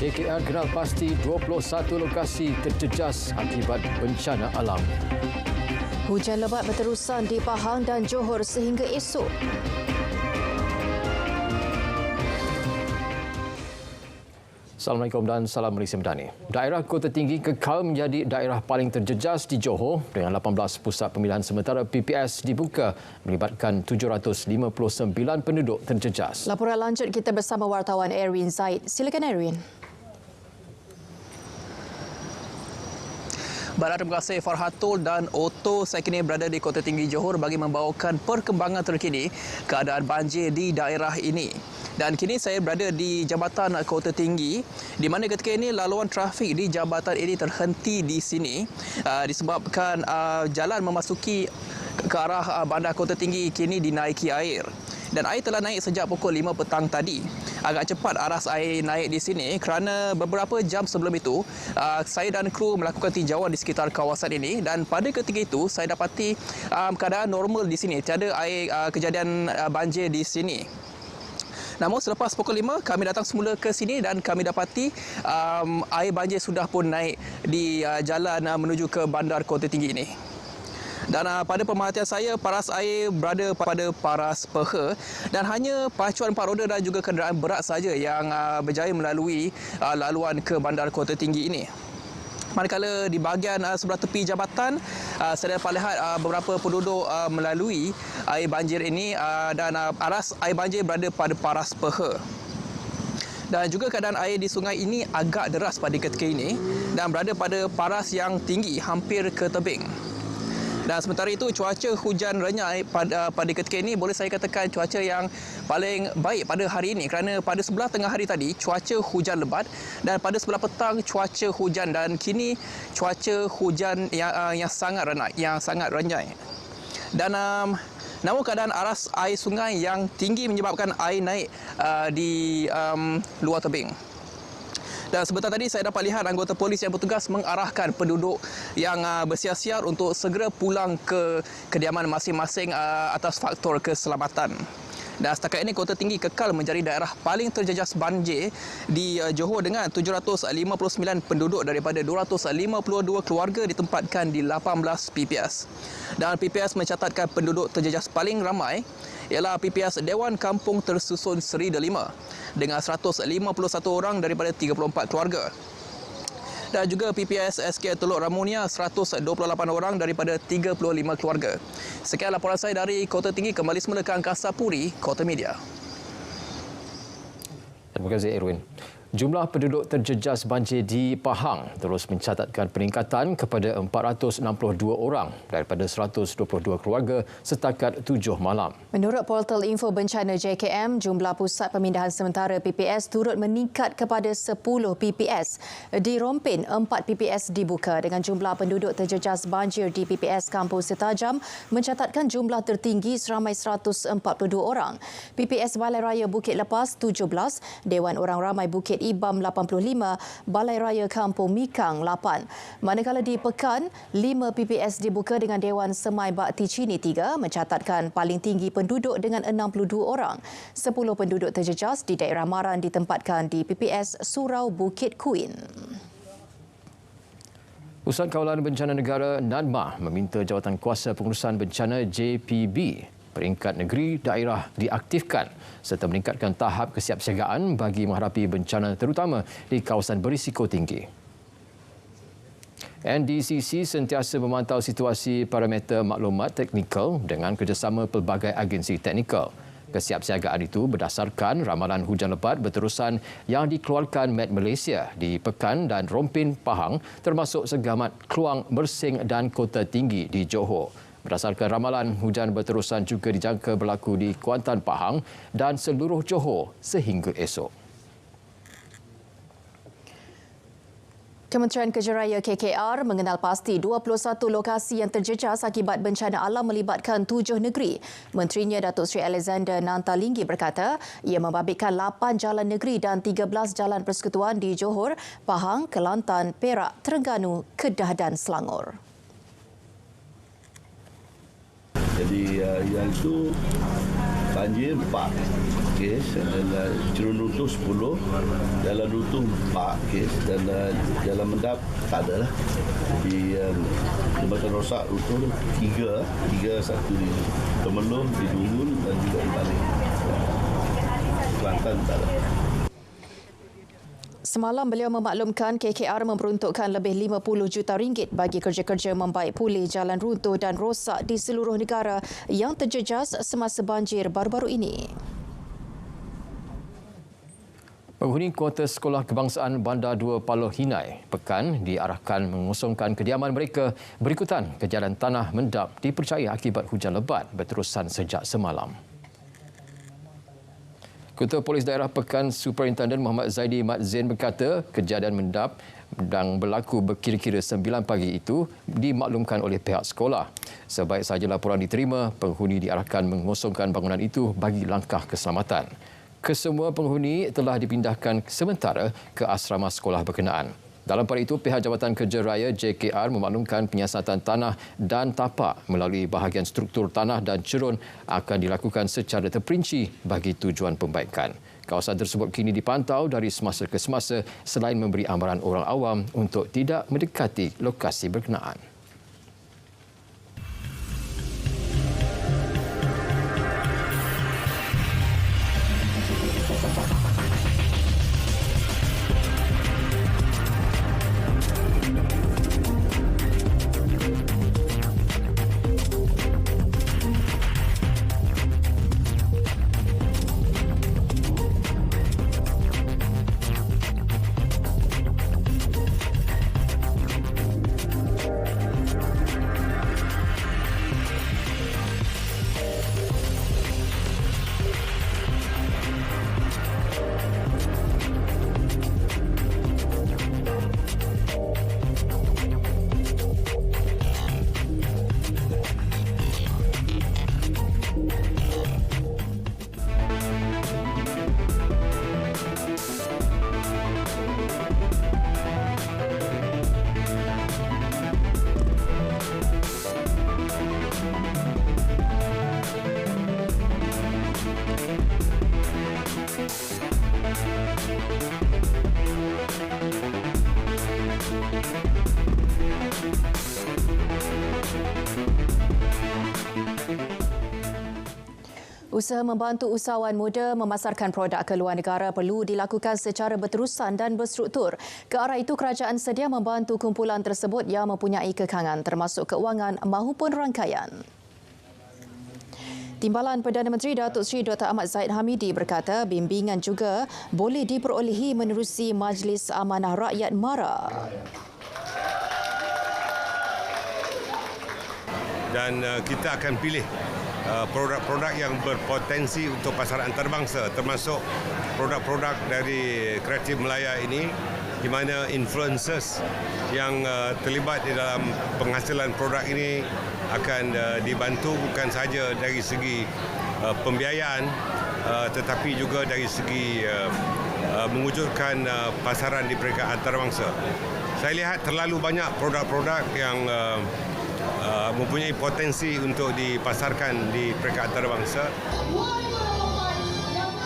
KKR kenal pasti 21 lokasi terjejas akibat bencana alam. Hujan lebat berterusan di Pahang dan Johor sehingga esok. Assalamualaikum dan salam Malaysia Madani. Daerah Kota Tinggi kekal menjadi daerah paling terjejas di Johor dengan 18 pusat pemilihan sementara PPS dibuka melibatkan 759 penduduk terjejas. Laporan lanjut kita bersama wartawan Erwin Zaid. Silakan Erwin. Baiklah, terima kasih Farhatul dan Otto. Saya kini berada di Kota Tinggi Johor bagi membawakan perkembangan terkini keadaan banjir di daerah ini. Dan kini saya berada di Jambatan Kota Tinggi di mana ketika ini laluan trafik di jambatan ini terhenti di sini disebabkan jalan memasuki ke arah bandar Kota Tinggi kini dinaiki air. Dan air telah naik sejak pukul 5 petang tadi. Agak cepat aras air naik di sini kerana beberapa jam sebelum itu saya dan kru melakukan tinjauan di sekitar kawasan ini dan pada ketika itu saya dapati keadaan normal di sini. Tiada air kejadian banjir di sini. Namun selepas pukul 5 kami datang semula ke sini dan kami dapati air banjir sudah pun naik di jalan menuju ke bandar Kota Tinggi ini. Dan pada pemerhatian saya, paras air berada pada paras peha dan hanya pacuan 4 roda dan juga kenderaan berat saja yang berjaya melalui laluan ke bandar Kota Tinggi ini. Manakala di bahagian sebelah tepi jambatan, saya dapat lihat beberapa penduduk melalui air banjir ini dan aras air banjir berada pada paras peha. Dan juga keadaan air di sungai ini agak deras pada ketika ini dan berada pada paras yang tinggi hampir ke tebing. Dan sementara itu cuaca hujan renyai pada ketika ini boleh saya katakan cuaca yang paling baik pada hari ini kerana pada sebelah tengah hari tadi cuaca hujan lebat dan pada sebelah petang cuaca hujan dan kini cuaca hujan yang sangat renyai. Dan namun keadaan aras air sungai yang tinggi menyebabkan air naik di luar tebing. Dan sebentar tadi saya dapat lihat anggota polis yang bertugas mengarahkan penduduk yang bersiar-siar untuk segera pulang ke kediaman masing-masing atas faktor keselamatan. Dan setakat ini Kota Tinggi kekal menjadi daerah paling terjejas banjir di Johor dengan 759 penduduk daripada 252 keluarga ditempatkan di 18 PPS. Dan PPS mencatatkan penduduk terjejas paling ramai ialah PPS Dewan Kampung Tersusun Seri Delima dengan 151 orang daripada 34 keluarga. Dan juga PPS SK Teluk Ramunia 128 orang daripada 35 keluarga. Sekian laporan saya dari Kota Tinggi, kembali semula ke Angkasa Puri, Kota Media. Terima kasih Erwin. Jumlah penduduk terjejas banjir di Pahang terus mencatatkan peningkatan kepada 462 orang daripada 122 keluarga setakat 7 malam. Menurut Portal Info Bencana JKM, jumlah pusat pemindahan sementara PPS turut meningkat kepada 10 PPS. Di Rompin, 4 PPS dibuka dengan jumlah penduduk terjejas banjir di PPS Kampung Setajam mencatatkan jumlah tertinggi seramai 142 orang. PPS Balai Raya Bukit Lepas 17, Dewan Orang Ramai Bukit Ibam 85, Balai Raya Kampung Mikang 8. Manakala di Pekan, 5 PPS dibuka dengan Dewan Semai Bakti Cini 3 mencatatkan paling tinggi penduduk dengan 62 orang. 10 penduduk terjejas di daerah Maran ditempatkan di PPS Surau Bukit Kuin. Pusat Kawalan Bencana Negara NADMA meminta Jawatan Kuasa Pengurusan Bencana JPB peringkat negeri daerah diaktifkan serta meningkatkan tahap kesiapsiagaan bagi menghadapi bencana terutama di kawasan berisiko tinggi. NDCC sentiasa memantau situasi parameter maklumat teknikal dengan kerjasama pelbagai agensi teknikal. Kesiapsiagaan itu berdasarkan ramalan hujan lebat berterusan yang dikeluarkan Met Malaysia di Pekan dan Rompin Pahang termasuk Segamat, Kluang, Mersing dan Kota Tinggi di Johor. Berdasarkan ramalan, hujan berterusan juga dijangka berlaku di Kuantan Pahang dan seluruh Johor sehingga esok. Kementerian Kejaraya KKR mengenal pasti 21 lokasi yang terjejas akibat bencana alam melibatkan 7 negeri. Menterinya Datuk Seri Alexander Nantalinggi berkata ia membabitkan 8 jalan negeri dan 13 jalan persekutuan di Johor, Pahang, Kelantan, Perak, Terengganu, Kedah dan Selangor. Jadi yang itu banjir 4 kes, dan Cerun Runtuh 10, Jalan Runtuh 4 kes, dan Jalan Mendap tak ada lah. Di Jambatan Rosak Runtuh 3, satu di Temelung, di Dungun dan juga di Balik. Kelantan tak ada. Semalam beliau memaklumkan KKR memperuntukkan lebih 50 juta ringgit bagi kerja-kerja membaik pulih jalan runtuh dan rosak di seluruh negara yang terjejas semasa banjir baru-baru ini. Penghuni kuartus Sekolah Kebangsaan Bandar 2 Paloh Hinai Pekan diarahkan mengosongkan kediaman mereka berikutan kejadian tanah mendap dipercaya akibat hujan lebat berterusan sejak semalam. Ketua Polis Daerah Pekan Superintendent Muhammad Zaidi Mat Zain berkata kejadian mendap yang berlaku berkira-kira 9 pagi itu dimaklumkan oleh pihak sekolah. Sebaik sahaja laporan diterima, penghuni diarahkan mengosongkan bangunan itu bagi langkah keselamatan. Kesemua penghuni telah dipindahkan sementara ke asrama sekolah berkenaan. Dalam pada itu, pihak Jabatan Kerja Raya JKR memaklumkan penyiasatan tanah dan tapak melalui bahagian struktur tanah dan cerun akan dilakukan secara terperinci bagi tujuan pembaikan. Kawasan tersebut kini dipantau dari semasa ke semasa selain memberi amaran orang awam untuk tidak mendekati lokasi berkenaan. Usaha membantu usahawan muda memasarkan produk ke luar negara perlu dilakukan secara berterusan dan berstruktur. Ke arah itu, kerajaan sedia membantu kumpulan tersebut yang mempunyai kekangan termasuk keuangan mahupun rangkaian. Timbalan Perdana Menteri Datuk Seri Dr. Ahmad Zahid Hamidi berkata bimbingan juga boleh diperolehi menerusi Majlis Amanah Rakyat MARA. Dan kita akan pilih produk-produk yang berpotensi untuk pasaran antarabangsa, termasuk produk-produk dari Kreatif Melaya ini, di mana influencers yang terlibat di dalam penghasilan produk ini akan dibantu bukan sahaja dari segi pembiayaan tetapi juga dari segi mewujudkan pasaran di peringkat antarabangsa. Saya lihat terlalu banyak produk-produk yang mempunyai potensi untuk dipasarkan di peringkat antarabangsa.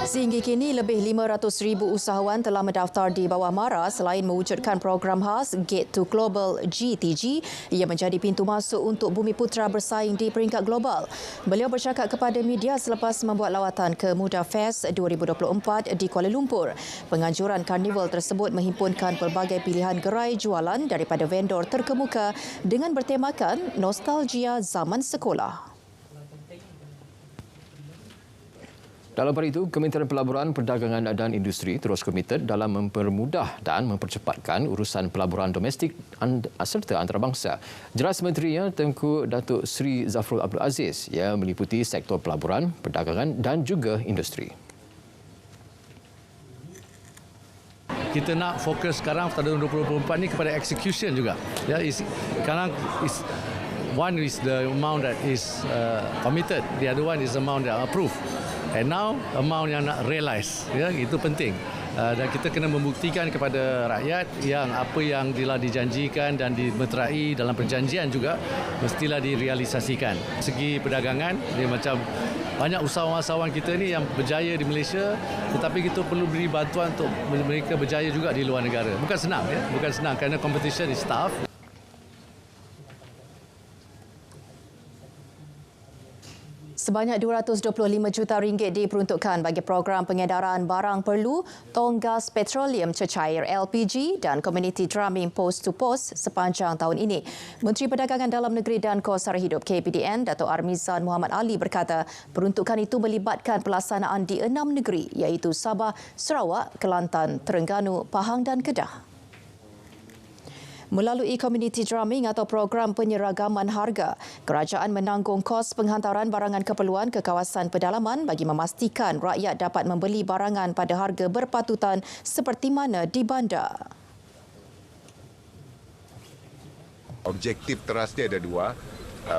Sehingga kini lebih 500,000 usahawan telah mendaftar di bawah MARA selain mewujudkan program khas Gate to Global GTG yang menjadi pintu masuk untuk Bumiputera bersaing di peringkat global. Beliau bercakap kepada media selepas membuat lawatan ke Muda Fest 2024 di Kuala Lumpur. Penganjuran karnival tersebut menghimpunkan pelbagai pilihan gerai jualan daripada vendor terkemuka dengan bertemakan nostalgia zaman sekolah. Dalam pada itu, Kementerian Pelaburan, Perdagangan dan Industri terus komited dalam mempermudah dan mempercepatkan urusan pelaburan domestik serta antarabangsa. Jelas Menterinya Tengku Datuk Seri Zafrul Abdul Aziz yang meliputi sektor pelaburan, perdagangan dan juga industri. Kita nak fokus sekarang tahun 2024 ni kepada execution juga. Ya, sekarang one is the amount that is committed, the other one is the amount that approved. And now amount yang nak realise, ya, itu penting. Dan kita kena membuktikan kepada rakyat yang apa yang telah dijanjikan dan dimeterai dalam perjanjian juga mestilah direalisasikan. Segi perdagangan dia macam banyak usahawan-usahawan kita ni yang berjaya di Malaysia, tetapi kita perlu beri bantuan untuk mereka berjaya juga di luar negara. Bukan senang, ya, bukan senang kerana competition is tough. Sebanyak RM225 juta diperuntukkan bagi program pengedaraan barang perlu, tong gas petroleum cecair LPG dan community drumming post to post sepanjang tahun ini. Menteri Perdagangan Dalam Negeri dan Kos Sara Hidup KPDN, Dato' Armizan Muhammad Ali berkata, peruntukan itu melibatkan pelaksanaan di 6 negeri iaitu Sabah, Sarawak, Kelantan, Terengganu, Pahang dan Kedah. Melalui community drumming atau program penyeragaman harga, kerajaan menanggung kos penghantaran barangan keperluan ke kawasan pedalaman bagi memastikan rakyat dapat membeli barangan pada harga berpatutan seperti mana di bandar. Objektif terasnya ada dua.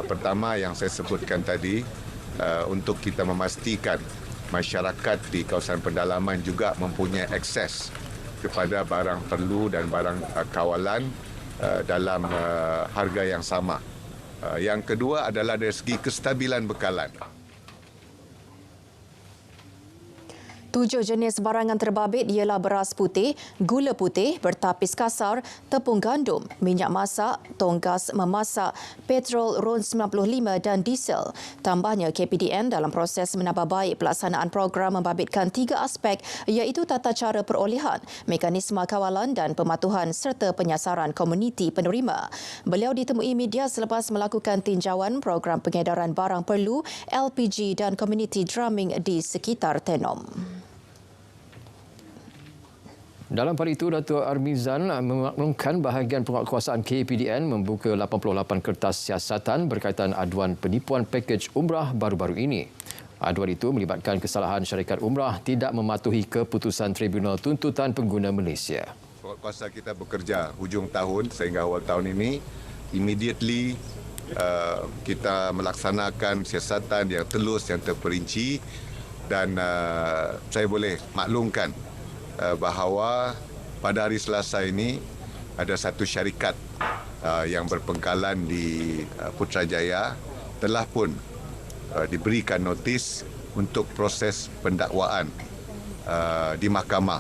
Pertama yang saya sebutkan tadi, untuk kita memastikan masyarakat di kawasan pedalaman juga mempunyai akses kepada barang perlu dan barang kawalan dalam harga yang sama. Yang kedua adalah dari segi kestabilan bekalan. 7 jenis barangan terbabit ialah beras putih, gula putih, bertapis kasar, tepung gandum, minyak masak, tong gas memasak, petrol RON 95 dan diesel. Tambahnya, KPDN dalam proses menambah baik pelaksanaan program membabitkan 3 aspek iaitu tata cara perolehan, mekanisme kawalan dan pematuhan serta penyasaran komuniti penerima. Beliau ditemui media selepas melakukan tinjauan program pengedaran barang perlu, LPG dan community drumming di sekitar Tenom. Dalam pada itu, Dato' Armizan memaklumkan bahagian penguatkuasaan KPDN membuka 88 kertas siasatan berkaitan aduan penipuan pakej umrah baru-baru ini. Aduan itu melibatkan kesalahan syarikat umrah tidak mematuhi keputusan Tribunal Tuntutan Pengguna Malaysia. Penguatkuasa kita bekerja hujung tahun sehingga awal tahun ini, immediately kita melaksanakan siasatan yang telus, yang terperinci dan saya boleh maklumkan bahawa pada hari Selasa ini ada satu syarikat yang berpengkalan di Putrajaya telah pun diberikan notis untuk proses pendakwaan di mahkamah.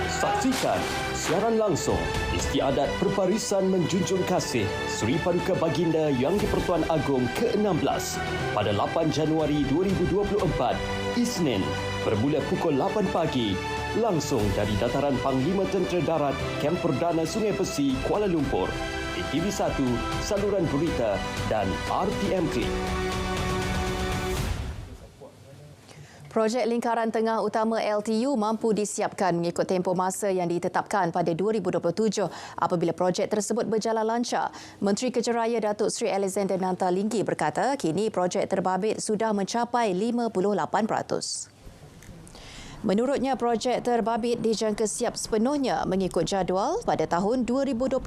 Saksikan siaran langsung istiadat Perparisan Menjunjung Kasih Seri Paduka Baginda Yang di-Pertuan Agong ke-16 pada 8 Januari 2024 Isnin bermula pukul 8 pagi langsung dari dataran Panglima Tentera Darat Kem Perdana Sungai Besi, Kuala Lumpur di TV1, saluran berita dan RTM Klik. Projek lingkaran tengah utama LTU mampu disiapkan mengikut tempoh masa yang ditetapkan pada 2027 apabila projek tersebut berjalan lancar. Menteri Kejaraya Datuk Seri Alexander Nantalinggi berkata kini projek terbabit sudah mencapai 58%. Menurutnya, projek terbabit dijangka siap sepenuhnya mengikut jadual pada tahun 2027.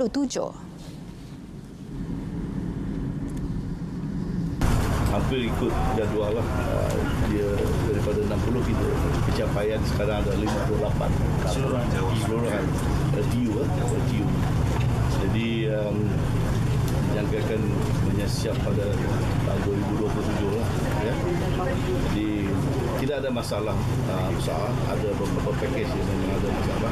Hampir ikut jadual lah. Dia daripada 60 kita pencapaian sekarang ada 58 keseluruhan LTU. Jadi dijangkakan siap pada tahun 2027 lah ya. Jadi tidak ada masalah besar, ada beberapa pakej yang memang ada masalah.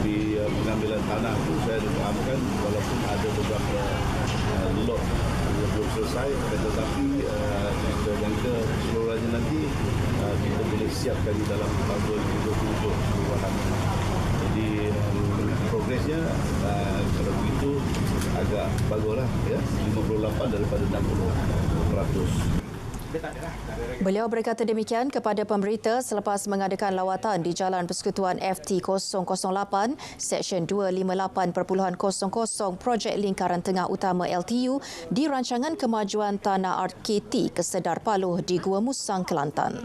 Di pengambilan tanah itu saya difahamkan walaupun ada beberapa lot belum selesai, tetapi kita jangka seluruhnya nanti kita boleh siapkan di dalam tahun 2027 keseluruhan. Jadi progresnya kalau begitu agak baguslah ya, 58 daripada 60%. Beliau berkata demikian kepada pemberita selepas mengadakan lawatan di Jalan Persekutuan FT008 Seksyen 258.00 Projek Lingkaran Tengah Utama LTU di Rancangan Kemajuan Tanah RKT Kesedar Paloh di Gua Musang, Kelantan.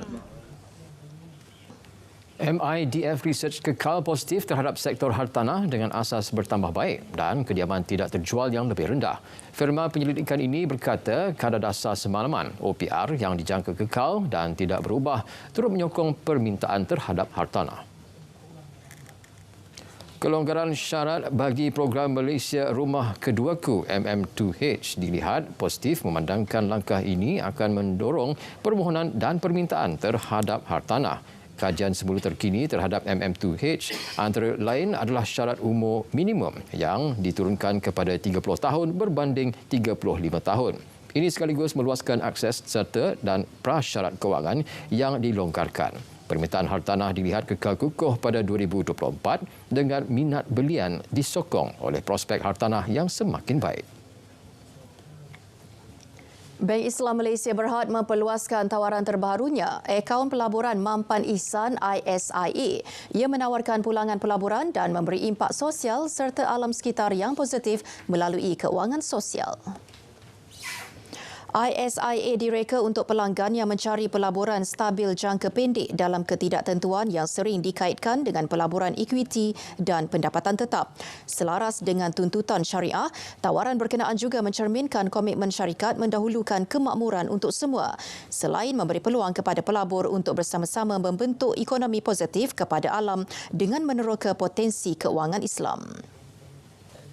MIDF Research kekal positif terhadap sektor hartanah dengan asas bertambah baik dan kediaman tidak terjual yang lebih rendah. Firma penyelidikan ini berkata kadar dasar semalaman OPR yang dijangka kekal dan tidak berubah turut menyokong permintaan terhadap hartanah. Kelonggaran syarat bagi program Malaysia Rumah Keduaku MM2H dilihat positif memandangkan langkah ini akan mendorong permohonan dan permintaan terhadap hartanah. Kajian semula terkini terhadap MM2H antara lain adalah syarat umur minimum yang diturunkan kepada 30 tahun berbanding 35 tahun. Ini sekaligus meluaskan akses serta dan prasyarat kewangan yang dilonggarkan. Permintaan hartanah dilihat kekal kukuh pada 2024 dengan minat belian disokong oleh prospek hartanah yang semakin baik. Bank Islam Malaysia berhad memperluaskan tawaran terbarunya, akaun pelaburan Mampan Ihsan ISIA. Ia menawarkan pulangan pelaburan dan memberi impak sosial serta alam sekitar yang positif melalui keuangan sosial. ISIA direka untuk pelanggan yang mencari pelaburan stabil jangka pendek dalam ketidaktentuan yang sering dikaitkan dengan pelaburan ekuiti dan pendapatan tetap. Selaras dengan tuntutan syariah, tawaran berkenaan juga mencerminkan komitmen syarikat mendahulukan kemakmuran untuk semua, selain memberi peluang kepada pelabur untuk bersama-sama membentuk ekonomi positif kepada alam dengan meneroka potensi keuangan Islam.